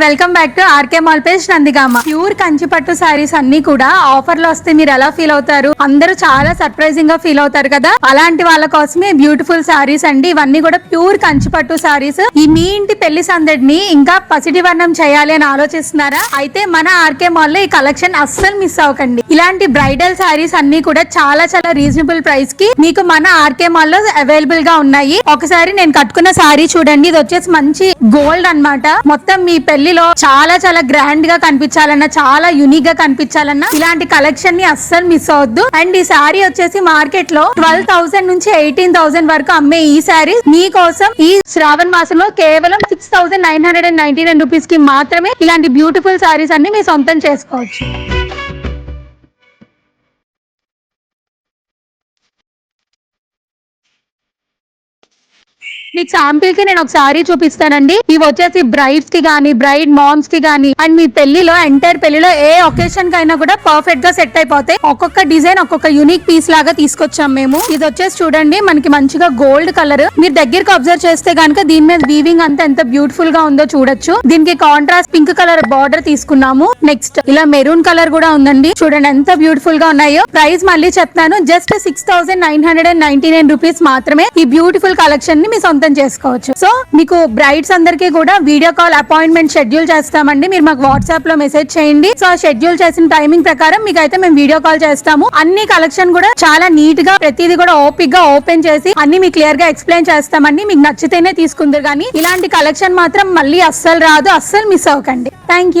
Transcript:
Welcome back to RK mall page Nandigama. Pure Kanchipattu saris అన్ని కూడా offer లో వస్తే మీరు ఎలా ఫీల్ అవుతారు? అందరూ చాలా సర్ప్రైజింగ్ గా ఫీల్ అవుతారు కదా. అలాంటి వాళ్ళ కోసమే బ్యూటిఫుల్ సారీస్ అండి. ఇవన్నీ కూడా ప్యూర్ కంచిపట్టు సారీస్. ఈ మీ ఇంటి పెళ్లి సందడిని ఇంకా పసిడి వర్ణం చేయాలి అని ఆలోచిస్తున్నారా? అయితే మన ఆర్కే మాల్ లో ఈ కలెక్షన్ అస్సలు మిస్ అవ్వకండి. ఇలాంటి బ్రైడల్ సారీస్ అన్ని కూడా చాలా చాలా రీజనబుల్ ప్రైస్ కి మీకు మన ఆర్కే మాల్ లో అవైలబుల్ గా ఉన్నాయి. ఒకసారి నేను కట్టుకున్న సారీ చూడండి. ఇది వచ్చేసి మంచి గోల్డ్ అన్నమాట. మొత్తం మీ పెళ్లిలో చాలా చాలా గ్రాండ్ గా కనిపించాలన్నా, చాలా యూనిక్ గా కనిపించాలన్నా ఇలాంటి కలెక్షన్ ని అస్సలు మిస్ అవద్దు. అండ్ ఈ సారీ వచ్చేసి మార్కెట్ లో 12,000 నుంచి 18,000 వరకు అమ్మే ఈ సారీ మీకోసం ఈ శ్రావణ మాసంలో కేవలం 6,999 రూపీస్ కి మాత్రమే ఇలాంటి బ్యూటిఫుల్ సారీస్ అన్ని మీ సొంతం చేసుకోవచ్చు. మీకు శాంపిల్ కి నేను ఒక సారీ చూపిస్తానండి. ఇవి వచ్చేసి బ్రైడ్స్ కి గానీ, బ్రైడ్ మామ్స్ కి గానీ, అండ్ మీ పెళ్లిలో ఎంటైర్ పెళ్లిలో ఏ ఒకేషన్ కైనా కూడా పర్ఫెక్ట్ గా సెట్ అయిపోతాయి. ఒక్కొక్క డిజైన్ ఒక్కొక్క యూనిక్ పీస్ లాగా తీసుకొచ్చాం మేము. ఇది వచ్చేసి చూడండి మనకి మంచిగా గోల్డ్ కలర్. మీరు దగ్గరికి అబ్జర్వ్ చేస్తే కనుక దీని మీద వీవింగ్ అంతా ఎంత బ్యూటిఫుల్ గా ఉందో చూడొచ్చు. దీనికి కాంట్రాస్ట్ పింక్ కలర్ బార్డర్ తీసుకున్నాము. నెక్స్ట్ ఇలా మెరూన్ కలర్ కూడా ఉందండి. చూడండి ఎంత బ్యూటిఫుల్ గా ఉన్నాయో. ప్రైస్ మళ్ళీ చెప్తాను, జస్ట్ 6,999 రూపీస్ మాత్రమే ఈ బ్యూటిఫుల్ కలెక్షన్ ని మీ సొంతం చేసుకోవచ్చు. సో మీకు బ్రైడ్స్ అందరికీ కూడా వీడియో కాల్ అపాయింట్మెంట్ షెడ్యూల్ చేస్తామండి. మీరు మాకు వాట్సాప్ లో మెసేజ్ చేయండి. సో ఆ షెడ్యూల్ చేసిన టైమింగ్ ప్రకారం మీకు అయితే మేము వీడియో కాల్ చేస్తాము. అన్ని కలెక్షన్ కూడా చాలా నీట్ గా ప్రతిదీ కూడా ఓపిక్ గా ఓపెన్ చేసి అన్ని మీకు క్లియర్ గా ఎక్స్ప్లెయిన్ చేస్తామండి. మీకు నచ్చితేనే తీసుకుందరు కానీ ఇలాంటి కలెక్షన్ మాత్రం మళ్ళీ అస్సలు రాదు. అస్సలు మిస్ అవ్వకండి. Thank you.